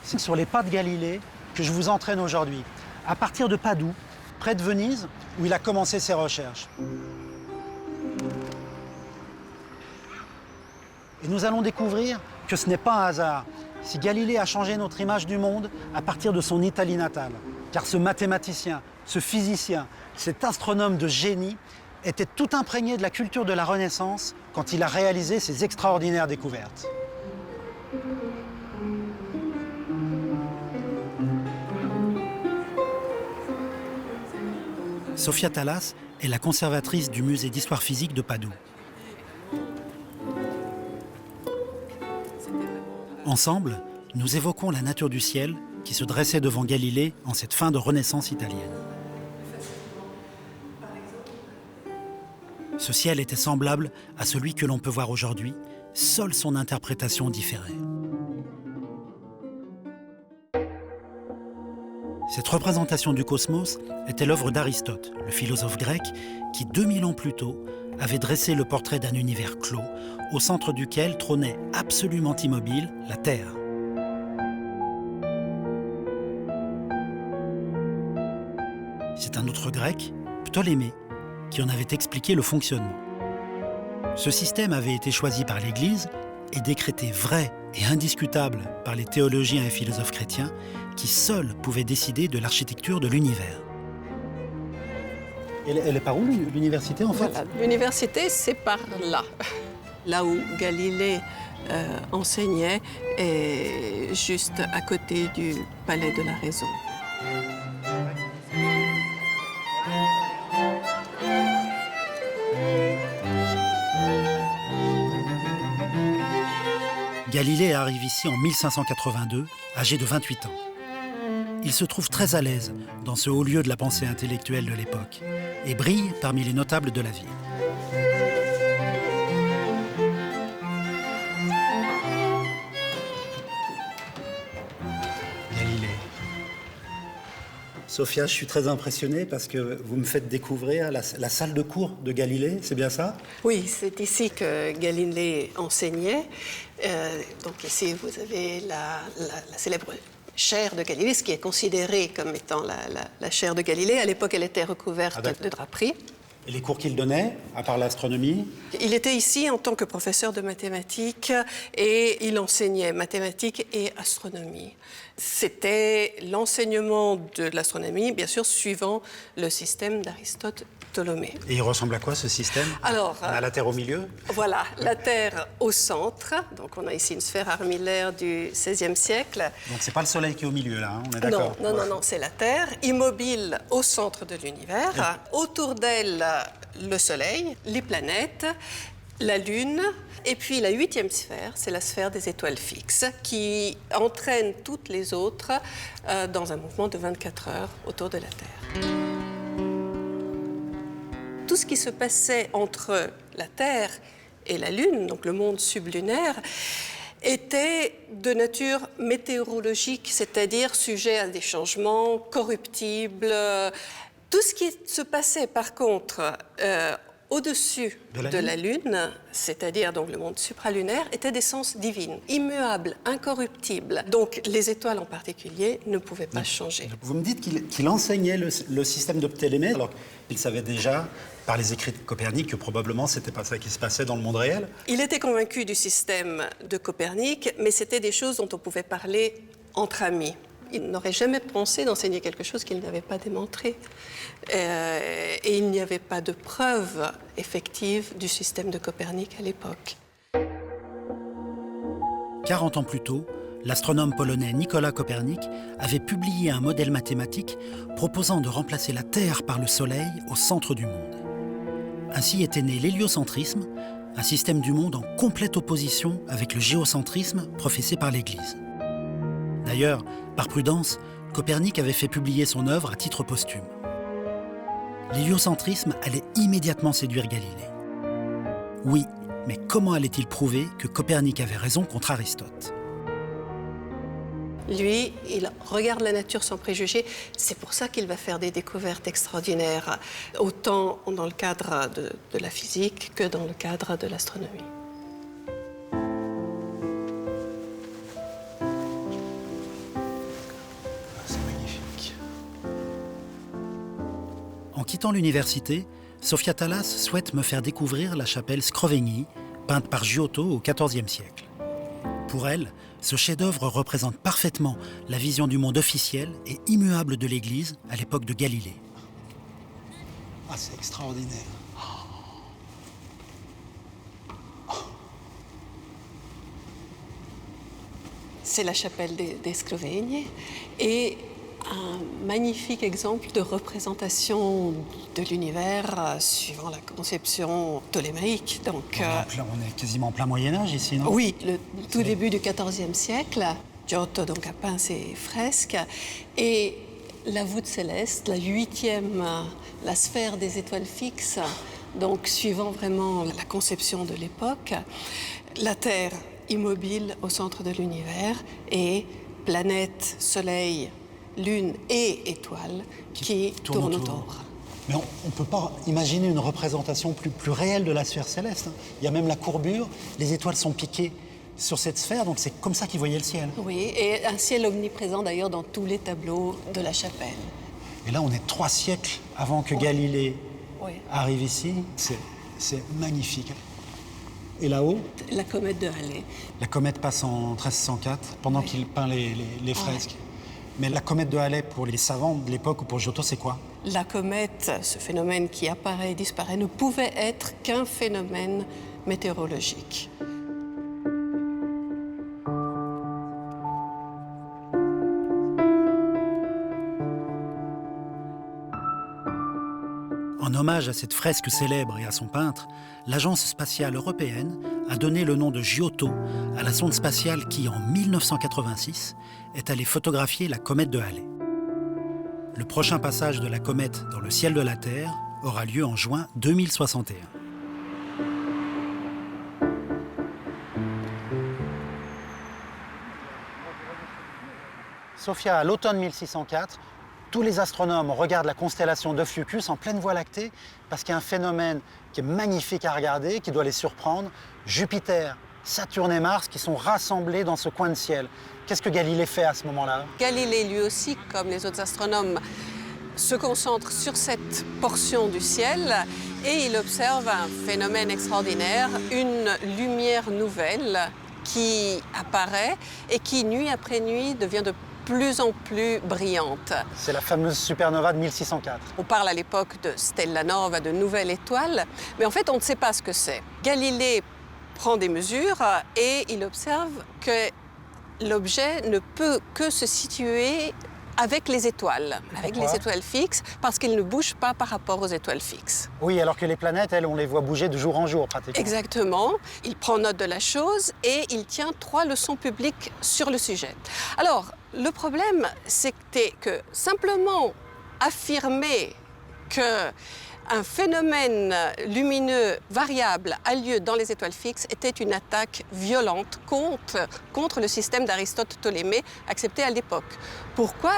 C'est sur les pas de Galilée que je vous entraîne aujourd'hui, à partir de Padoue, près de Venise, où il a commencé ses recherches. Et nous allons découvrir que ce n'est pas un hasard si Galilée a changé notre image du monde à partir de son Italie natale. Car ce mathématicien, ce physicien, cet astronome de génie était tout imprégné de la culture de la Renaissance quand il a réalisé ses extraordinaires découvertes. Sofia Thallas est la conservatrice du musée d'histoire physique de Padoue. Ensemble, nous évoquons la nature du ciel qui se dressait devant Galilée en cette fin de Renaissance italienne. Ce ciel était semblable à celui que l'on peut voir aujourd'hui, seule son interprétation différait. Cette représentation du cosmos était l'œuvre d'Aristote, le philosophe grec, qui 2000 ans plus tôt avait dressé le portrait d'un univers clos, au centre duquel trônait absolument immobile la Terre. C'est un autre grec, Ptolémée, qui en avait expliqué le fonctionnement. Ce système avait été choisi par l'Église et décrété vrai et indiscutable par les théologiens et philosophes chrétiens qui seuls pouvaient décider de l'architecture de l'univers. Elle est par où l'université en fait? Voilà, l'université c'est par là. Là où Galilée enseignait est juste à côté du Palais de la Raison. Galilée arrive ici en 1582, âgé de 28 ans. Il se trouve très à l'aise dans ce haut lieu de la pensée intellectuelle de l'époque et brille parmi les notables de la ville. Galilée. Sophia, je suis très impressionné parce que vous me faites découvrir la salle de cours de Galilée, c'est bien ça? Oui, c'est ici que Galilée enseignait. Donc ici, vous avez la célèbre chaire de Galilée, ce qui est considéré comme étant la chaire de Galilée. À l'époque, elle était recouverte de draperies. Et les cours qu'il donnait, à part l'astronomie? Il était ici en tant que professeur de mathématiques et il enseignait mathématiques et astronomie. C'était l'enseignement de l'astronomie, bien sûr, suivant le système d'Aristote Ptolémée. Et il ressemble à quoi ce système? Alors, on a la Terre au milieu? Voilà, la Terre au centre. Donc on a ici une sphère armillaire du XVIe siècle. Donc c'est pas le Soleil qui est au milieu là, hein, on est d'accord? Non, c'est la Terre, immobile au centre de l'univers. Oui. Autour d'elle, le Soleil, les planètes, la Lune. Et puis la 8e sphère, c'est la sphère des étoiles fixes qui entraîne toutes les autres dans un mouvement de 24 heures autour de la Terre. Tout ce qui se passait entre la Terre et la Lune, donc le monde sublunaire, était de nature météorologique, c'est-à-dire sujet à des changements, corruptibles. Tout ce qui se passait par contre au-dessus de la Lune, c'est-à-dire donc le monde supralunaire, était d'essence divine, immuable, incorruptible. Donc les étoiles en particulier ne pouvaient pas changer. Vous me dites qu'il enseignait le système de Ptolémée, alors qu'il savait déjà par les écrits de Copernic que probablement c'était pas ça qui se passait dans le monde réel? Il était convaincu du système de Copernic, mais c'était des choses dont on pouvait parler entre amis. Il n'aurait jamais pensé d'enseigner quelque chose qu'il n'avait pas démontré. Et il n'y avait pas de preuve effective du système de Copernic à l'époque. 40 ans plus tôt, l'astronome polonais Nicolas Copernic avait publié un modèle mathématique proposant de remplacer la Terre par le Soleil au centre du monde. Ainsi était né l'héliocentrisme, un système du monde en complète opposition avec le géocentrisme professé par l'Église. D'ailleurs, par prudence, Copernic avait fait publier son œuvre à titre posthume. L'héliocentrisme allait immédiatement séduire Galilée. Oui, mais comment allait-il prouver que Copernic avait raison contre Aristote? Lui, il regarde la nature sans préjugés. C'est pour ça qu'il va faire des découvertes extraordinaires, autant dans le cadre de la physique que dans le cadre de l'astronomie. quittant l'université, Sofia Thalas souhaite me faire découvrir la chapelle Scrovegni, peinte par Giotto au XIVe siècle. Pour elle, ce chef-d'œuvre représente parfaitement la vision du monde officiel et immuable de l'Église à l'époque de Galilée. Ah, c'est extraordinaire. C'est la chapelle des Scrovegni et un magnifique exemple de représentation de l'univers suivant la conception ptolémaïque. Donc, On est quasiment en plein Moyen-Âge ici, non? oui, le tout début du XIVe siècle. Giotto donc, a peint ces fresques et la voûte céleste, la 8e, la sphère des étoiles fixes, donc suivant vraiment la conception de l'époque, la Terre immobile au centre de l'univers et planètes, soleil, lune et étoiles qui tournent autour. Mais on ne peut pas imaginer une représentation plus réelle de la sphère céleste. Il y a même la courbure, les étoiles sont piquées sur cette sphère, donc c'est comme ça qu'ils voyaient le ciel. Oui, et un ciel omniprésent d'ailleurs dans tous les tableaux de la chapelle. Et là, on est 3 siècles avant que Galilée arrive ici. C'est magnifique. Et là-haut, la comète de Halley. la comète passe en 1304, pendant qu'il peint les fresques. Mais la comète de Halley, pour les savants de l'époque ou pour Giotto, c'est quoi? La comète, ce phénomène qui apparaît et disparaît, ne pouvait être qu'un phénomène météorologique. En hommage à cette fresque célèbre et à son peintre, l'Agence spatiale européenne a donné le nom de Giotto à la sonde spatiale qui, en 1986, est allée photographier la comète de Halley. Le prochain passage de la comète dans le ciel de la Terre aura lieu en juin 2061. Sofia, à l'automne 1604, tous les astronomes regardent la constellation d'Ophiuchus en pleine Voie lactée parce qu'il y a un phénomène qui est magnifique à regarder, qui doit les surprendre. Jupiter, Saturne et Mars qui sont rassemblés dans ce coin de ciel. Qu'est-ce que Galilée fait à ce moment-là? Galilée, lui aussi, comme les autres astronomes, se concentre sur cette portion du ciel et il observe un phénomène extraordinaire, une lumière nouvelle qui apparaît et qui, nuit après nuit, devient de plus en plus brillante. C'est la fameuse supernova de 1604. On parle à l'époque de stella nova, de nouvelle étoile, mais en fait on ne sait pas ce que c'est. Galilée prend des mesures et il observe que l'objet ne peut que se situer avec les étoiles, avec les étoiles fixes, parce qu'il ne bouge pas par rapport aux étoiles fixes. Oui, alors que les planètes, elles, on les voit bouger de jour en jour pratiquement. Exactement. Il prend note de la chose et il tient 3 leçons publiques sur le sujet. Alors, le problème, c'était que simplement affirmer qu'un phénomène lumineux variable a lieu dans les étoiles fixes était une attaque violente contre le système d'Aristote-Ptolémée accepté à l'époque. Pourquoi?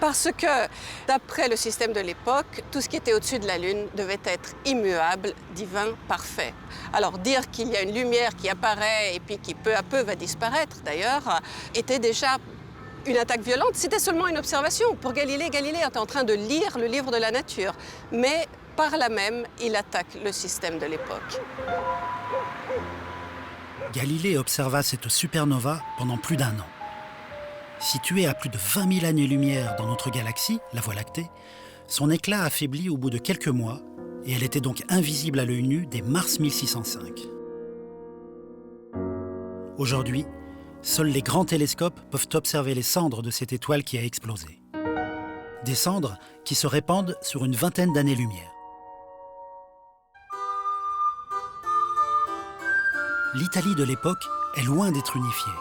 Parce que, d'après le système de l'époque, tout ce qui était au-dessus de la Lune devait être immuable, divin, parfait. Alors dire qu'il y a une lumière qui apparaît et puis qui peu à peu va disparaître d'ailleurs, était déjà une attaque violente. C'était seulement une observation. Pour Galilée, Galilée était en train de lire le livre de la nature. Mais par là même, il attaque le système de l'époque. Galilée observa cette supernova pendant plus d'1 an. Située à plus de 20 000 années-lumière dans notre galaxie, la Voie lactée, son éclat affaiblit au bout de quelques mois et elle était donc invisible à l'œil nu dès mars 1605. Aujourd'hui, seuls les grands télescopes peuvent observer les cendres de cette étoile qui a explosé. Des cendres qui se répandent sur une vingtaine d'années-lumière. L'Italie de l'époque est loin d'être unifiée.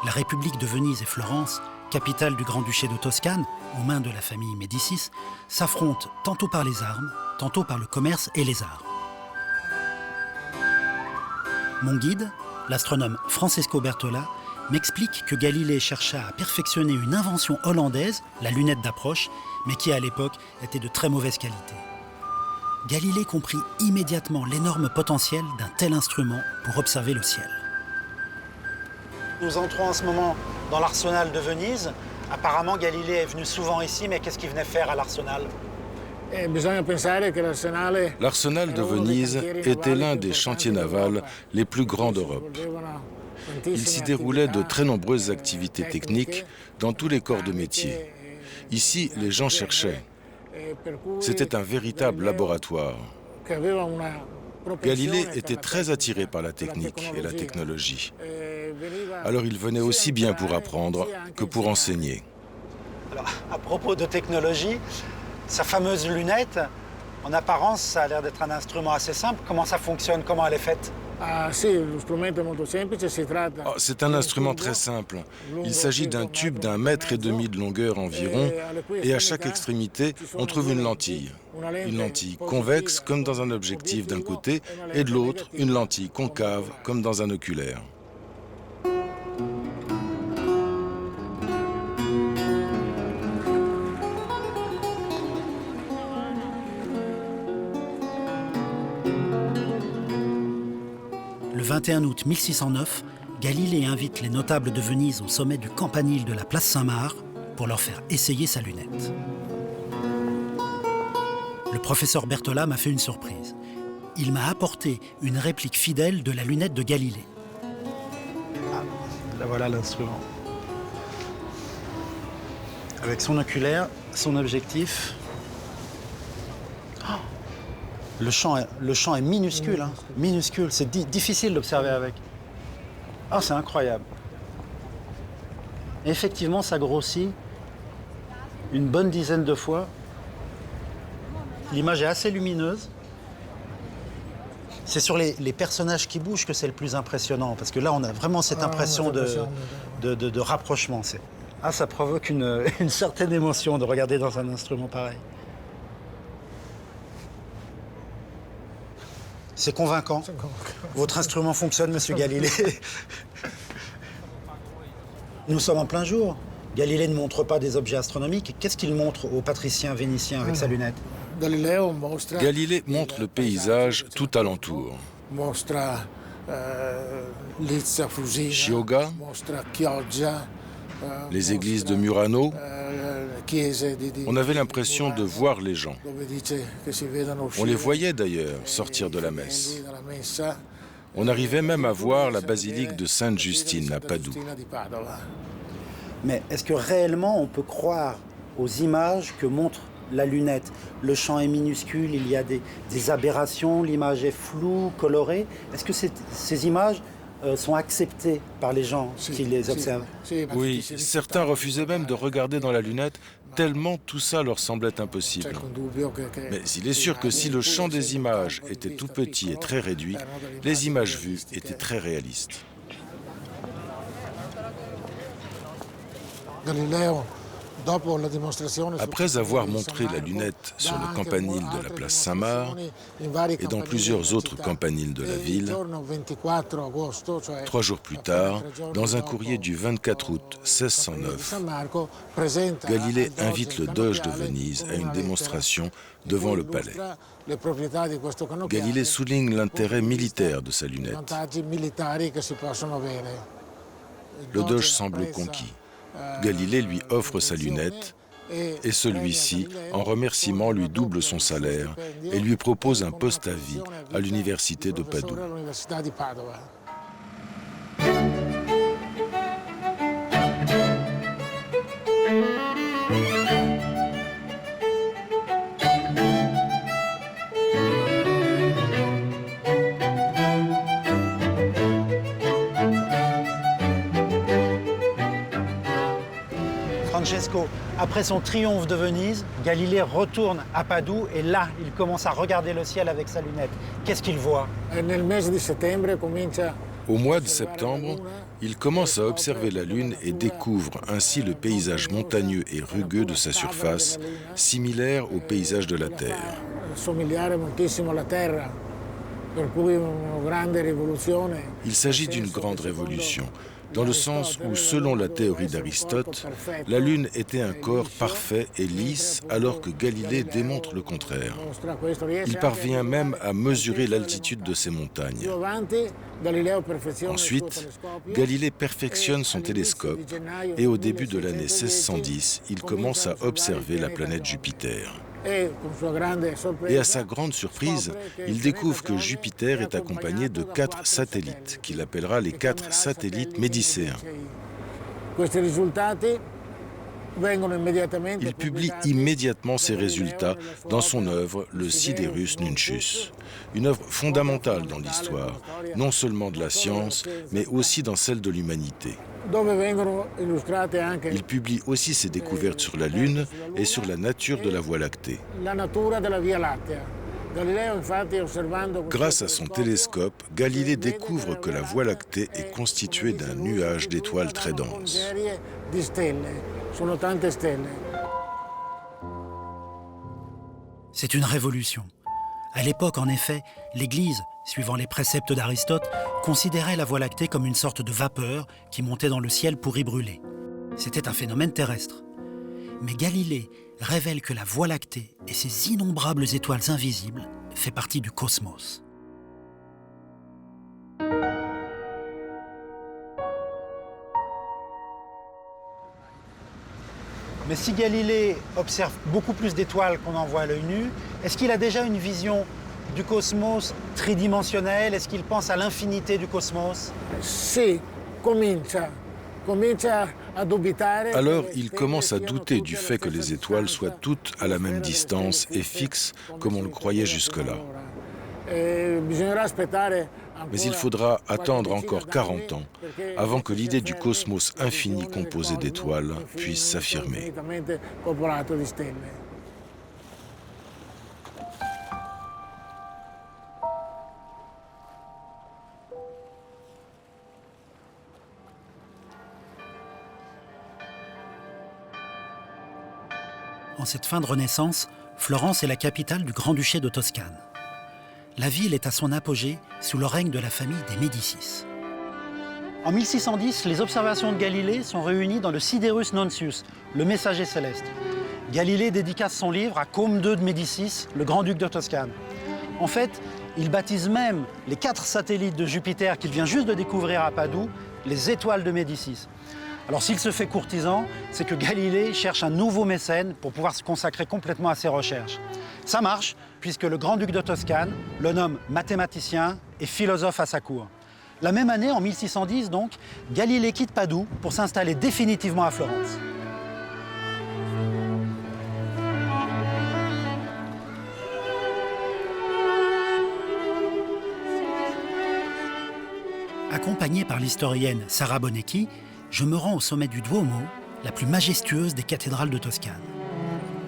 La République de Venise et Florence, capitale du Grand-Duché de Toscane, aux mains de la famille Médicis, s'affrontent tantôt par les armes, tantôt par le commerce et les arts. Mon guide, l'astronome Francesco Bertola, m'explique que Galilée chercha à perfectionner une invention hollandaise, la lunette d'approche, mais qui à l'époque était de très mauvaise qualité. Galilée comprit immédiatement l'énorme potentiel d'un tel instrument pour observer le ciel. Nous entrons en ce moment dans l'arsenal de Venise. Apparemment, Galilée est venu souvent ici, mais qu'est-ce qu'il venait faire à l'arsenal? L'arsenal de Venise était l'un des chantiers navals les plus grands d'Europe. Il s'y déroulait de très nombreuses activités techniques dans tous les corps de métier. Ici, les gens cherchaient. C'était un véritable laboratoire. Galilée était très attiré par la technique et la technologie. Alors il venait aussi bien pour apprendre que pour enseigner. Alors, à propos de technologie, sa fameuse lunette, en apparence, ça a l'air d'être un instrument assez simple. Comment ça fonctionne? Comment elle est faite? C'est un instrument très simple. Il s'agit d'un tube d'1,5 mètre de longueur environ, et à chaque extrémité, on trouve une lentille. Une lentille convexe, comme dans un objectif d'un côté, et de l'autre, une lentille concave, comme dans un oculaire. Le 21 août 1609, Galilée invite les notables de Venise au sommet du campanile de la place Saint-Marc pour leur faire essayer sa lunette. Le professeur Bertholat m'a fait une surprise. Il m'a apporté une réplique fidèle de la lunette de Galilée. Ah, là voilà l'instrument. Avec son oculaire, son objectif. Le champ est minuscule, hein. Minuscule. C'est difficile d'observer avec. Ah, c'est incroyable. Et effectivement, ça grossit une bonne dizaine de fois. L'image est assez lumineuse. C'est sur les personnages qui bougent que c'est le plus impressionnant, parce que là, on a vraiment cette impression de rapprochement. Ah, ça provoque une certaine émotion de regarder dans un instrument pareil. C'est convaincant. Votre instrument fonctionne, monsieur Galilée. Nous sommes en plein jour. Galilée ne montre pas des objets astronomiques. Qu'est-ce qu'il montre aux patriciens vénitiens avec sa lunette? Galilée montre le paysage tout alentour. Chioggia, les églises de Murano. On avait l'impression de voir les gens. On les voyait d'ailleurs sortir de la messe. On arrivait même à voir la basilique de Sainte-Justine à Padoue. Mais est-ce que réellement on peut croire aux images que montre la lunette? Le champ est minuscule, il y a des aberrations, l'image est floue, colorée. Est-ce que ces images sont acceptées par les gens qui les observent? Oui, certains refusaient même de regarder dans la lunette, tellement tout ça leur semblait impossible. Mais il est sûr que si le champ des images était tout petit et très réduit, les images vues étaient très réalistes. Après avoir montré la lunette sur le campanile de la place Saint-Marc et dans plusieurs autres campaniles de la ville, 3 jours plus tard, dans un courrier du 24 août 1609, Galilée invite le doge de Venise à une démonstration devant le palais. Galilée souligne l'intérêt militaire de sa lunette. Le doge semble conquis. Galilée lui offre sa lunette et celui-ci, en remerciement, lui double son salaire et lui propose un poste à vie à l'université de Padoue. Francesco, après son triomphe de Venise, Galilée retourne à Padoue et là, il commence à regarder le ciel avec sa lunette. Qu'est-ce qu'il voit? Au mois de septembre, il commence à observer la Lune et découvre ainsi le paysage montagneux et rugueux de sa surface, similaire au paysage de la Terre. Il s'agit d'une grande révolution, dans le sens où, selon la théorie d'Aristote, la Lune était un corps parfait et lisse, alors que Galilée démontre le contraire. Il parvient même à mesurer l'altitude de ces montagnes. Ensuite, Galilée perfectionne son télescope et au début de l'année 1610, il commence à observer la planète Jupiter. Et à sa grande surprise, il découvre que Jupiter est accompagné de 4 satellites, qu'il appellera les 4 satellites médicéens. Il publie immédiatement ces résultats dans son œuvre Le Siderus Nuncius, une œuvre fondamentale dans l'histoire, non seulement de la science, mais aussi dans celle de l'humanité. Il publie aussi ses découvertes sur la Lune et sur la nature de la Voie lactée. Grâce à son télescope, Galilée découvre que la Voie lactée est constituée d'un nuage d'étoiles très denses. C'est une révolution. À l'époque, en effet, l'Église, suivant les préceptes d'Aristote, considérait la Voie lactée comme une sorte de vapeur qui montait dans le ciel pour y brûler. C'était un phénomène terrestre. Mais Galilée révèle que la Voie lactée et ses innombrables étoiles invisibles fait partie du cosmos. Mais si Galilée observe beaucoup plus d'étoiles qu'on en voit à l'œil nu, est-ce qu'il a déjà une vision du cosmos tridimensionnel? Est-ce qu'il pense à l'infinité du cosmos? Alors il commence à douter du fait que les étoiles soient toutes à la même distance et fixes comme on le croyait jusque-là. Mais il faudra attendre encore 40 ans avant que l'idée du cosmos infini composé d'étoiles puisse s'affirmer. En cette fin de Renaissance, Florence est la capitale du Grand-Duché de Toscane. La ville est à son apogée sous le règne de la famille des Médicis. En 1610, les observations de Galilée sont réunies dans le Siderus Nuncius, le messager céleste. Galilée dédicace son livre à Côme II de Médicis, le grand-duc de Toscane. En fait, il baptise même les 4 satellites de Jupiter qu'il vient juste de découvrir à Padoue, les étoiles de Médicis. Alors s'il se fait courtisan, c'est que Galilée cherche un nouveau mécène pour pouvoir se consacrer complètement à ses recherches. Ça marche, puisque le grand-duc de Toscane le nomme mathématicien et philosophe à sa cour. La même année, en 1610 donc, Galilée quitte Padoue pour s'installer définitivement à Florence. Accompagné par l'historienne Sara Bonecchi, je me rends au sommet du Duomo, la plus majestueuse des cathédrales de Toscane.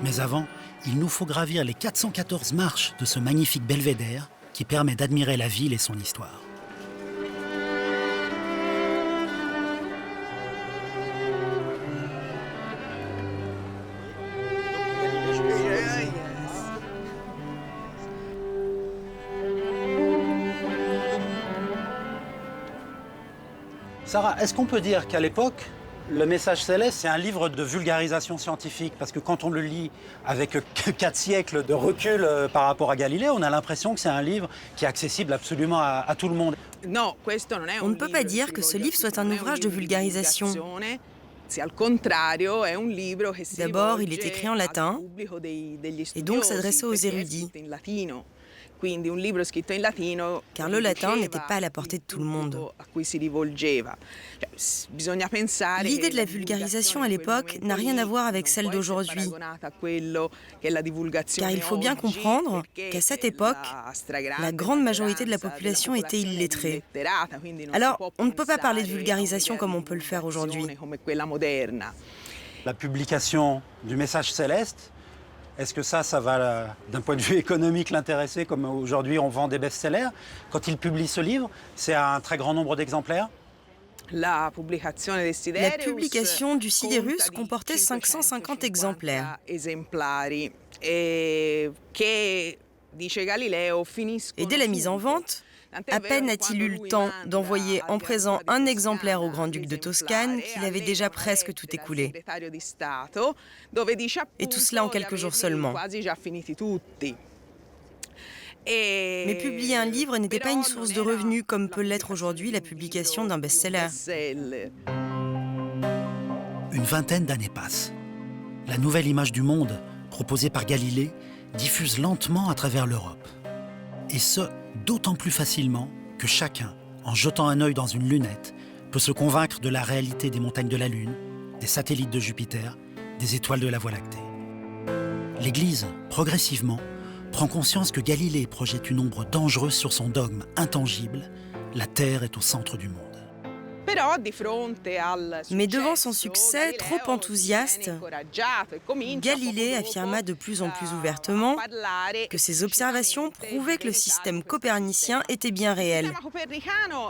Mais avant, il nous faut gravir les 414 marches de ce magnifique belvédère qui permet d'admirer la ville et son histoire. Sarah, est-ce qu'on peut dire qu'à l'époque, le message céleste, c'est un livre de vulgarisation scientifique? Parce que quand on le lit avec 4 siècles de recul par rapport à Galilée, on a l'impression que c'est un livre qui est accessible absolument à tout le monde. On ne peut pas dire que ce livre soit un ouvrage de vulgarisation. D'abord, il est écrit en latin et donc s'adressait aux érudits. Car le latin n'était pas à la portée de tout le monde. L'idée de la vulgarisation à l'époque n'a rien à voir avec celle d'aujourd'hui. Car il faut bien comprendre qu'à cette époque, la grande majorité de la population était illettrée. Alors, on ne peut pas parler de vulgarisation comme on peut le faire aujourd'hui. La publication du message céleste, est-ce que ça va, d'un point de vue économique, l'intéresser, comme aujourd'hui on vend des best-sellers? Quand il publie ce livre, c'est à un très grand nombre d'exemplaires? La publication du Siderus comportait 550 exemplaires. Et dès la mise en vente, à peine a-t-il eu le temps d'envoyer en présent un exemplaire au grand-duc de Toscane qu'il avait déjà presque tout écoulé. Et tout cela en quelques jours seulement. Mais publier un livre n'était pas une source de revenus comme peut l'être aujourd'hui la publication d'un best-seller. Une vingtaine d'années passent. La nouvelle image du monde, proposé par Galilée diffuse lentement à travers l'Europe. Et ce, d'autant plus facilement que chacun, en jetant un œil dans une lunette, peut se convaincre de la réalité des montagnes de la Lune, des satellites de Jupiter, des étoiles de la Voie lactée. L'Église, progressivement, prend conscience que Galilée projette une ombre dangereuse sur son dogme intangible, la Terre est au centre du monde. Mais devant son succès trop enthousiaste, Galilée affirma de plus en plus ouvertement que ses observations prouvaient que le système copernicien était bien réel,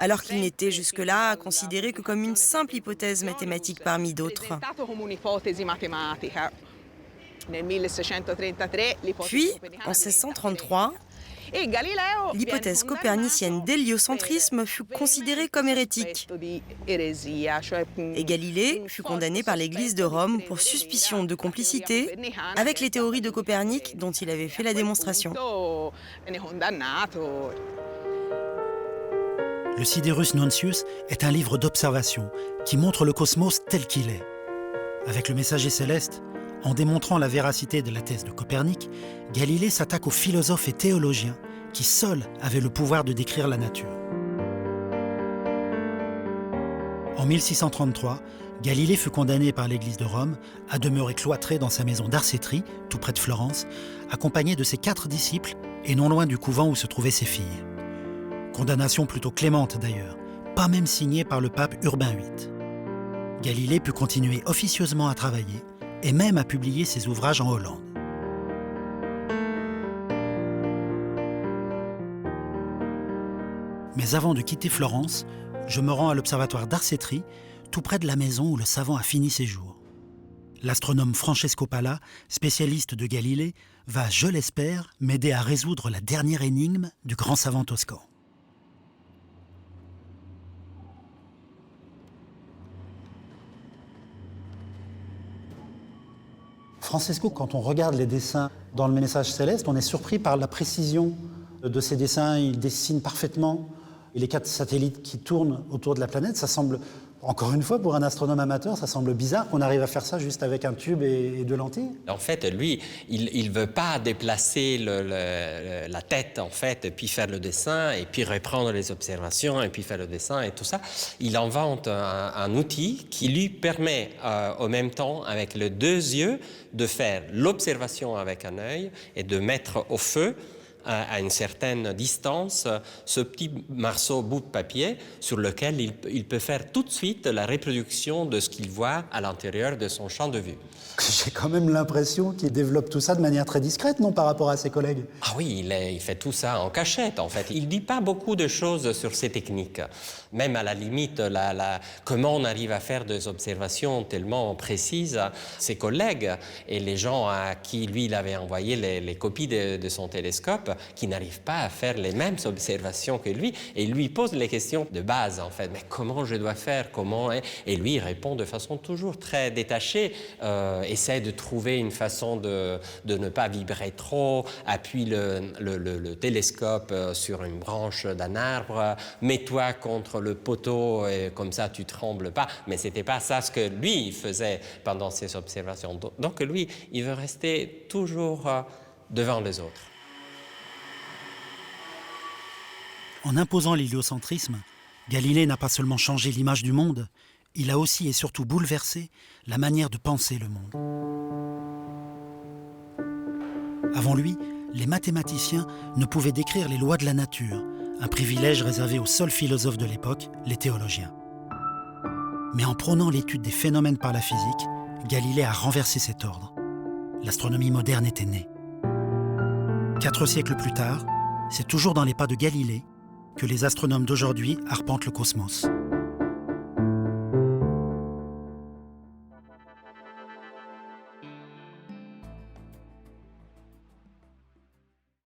alors qu'il n'était jusque-là considéré que comme une simple hypothèse mathématique parmi d'autres. Puis, en 1633, l'hypothèse copernicienne d'héliocentrisme fut considérée comme hérétique. Et Galilée fut condamné par l'Église de Rome pour suspicion de complicité avec les théories de Copernic dont il avait fait la démonstration. Le Siderus Nuncius est un livre d'observation qui montre le cosmos tel qu'il est. Avec le messager céleste, en démontrant la véracité de la thèse de Copernic, Galilée s'attaque aux philosophes et théologiens qui seuls avaient le pouvoir de décrire la nature. En 1633, Galilée fut condamné par l'Église de Rome à demeurer cloîtré dans sa maison d'Arcetri, tout près de Florence, accompagné de ses 4 disciples et non loin du couvent où se trouvaient ses filles. Condamnation plutôt clémente d'ailleurs, pas même signée par le pape Urbain VIII. Galilée put continuer officieusement à travailler et même à publier ses ouvrages en Hollande. Mais avant de quitter Florence, je me rends à l'observatoire d'Arcetri, tout près de la maison où le savant a fini ses jours. L'astronome Francesco Pala, spécialiste de Galilée, va, je l'espère, m'aider à résoudre la dernière énigme du grand savant toscan. Francesco, quand on regarde les dessins dans le message céleste, on est surpris par la précision de ces dessins. Il dessine parfaitement les 4 satellites qui tournent autour de la planète. Ça semble, encore une fois, pour un astronome amateur, ça semble bizarre qu'on arrive à faire ça juste avec un tube et 2 lentilles. En fait, lui, il ne veut pas déplacer la tête, en fait, et puis faire le dessin, et puis reprendre les observations, et puis faire le dessin, et tout ça. Il invente un outil qui lui permet, en même temps, avec les 2 yeux, de faire l'observation avec un œil et de mettre au feu, à une certaine distance, ce petit morceau bout de papier sur lequel il peut faire tout de suite la reproduction de ce qu'il voit à l'intérieur de son champ de vue. J'ai quand même l'impression qu'il développe tout ça de manière très discrète, non, par rapport à ses collègues? Ah oui, il fait tout ça en cachette, en fait. Il ne dit pas beaucoup de choses sur ces techniques. Même à la limite, comment on arrive à faire des observations tellement précises. Ses collègues et les gens à qui lui il avait envoyé les copies de son télescope, qui n'arrivent pas à faire les mêmes observations que lui, et lui pose les questions de base, en fait. Mais comment je dois faire? Comment? Et lui, il répond de façon toujours très détachée, essaie de trouver une façon de ne pas vibrer trop, appuie le télescope sur une branche d'un arbre, mets-toi contre le poteau, et comme ça tu trembles pas. Mais ce n'était pas ça ce que lui faisait pendant ses observations. Donc lui, il veut rester toujours devant les autres. En imposant l'héliocentrisme, Galilée n'a pas seulement changé l'image du monde, il a aussi et surtout bouleversé la manière de penser le monde. Avant lui, les mathématiciens ne pouvaient décrire les lois de la nature, un privilège réservé aux seuls philosophes de l'époque, les théologiens. Mais en prônant l'étude des phénomènes par la physique, Galilée a renversé cet ordre. L'astronomie moderne était née. 4 siècles plus tard, c'est toujours dans les pas de Galilée que les astronomes d'aujourd'hui arpentent le cosmos.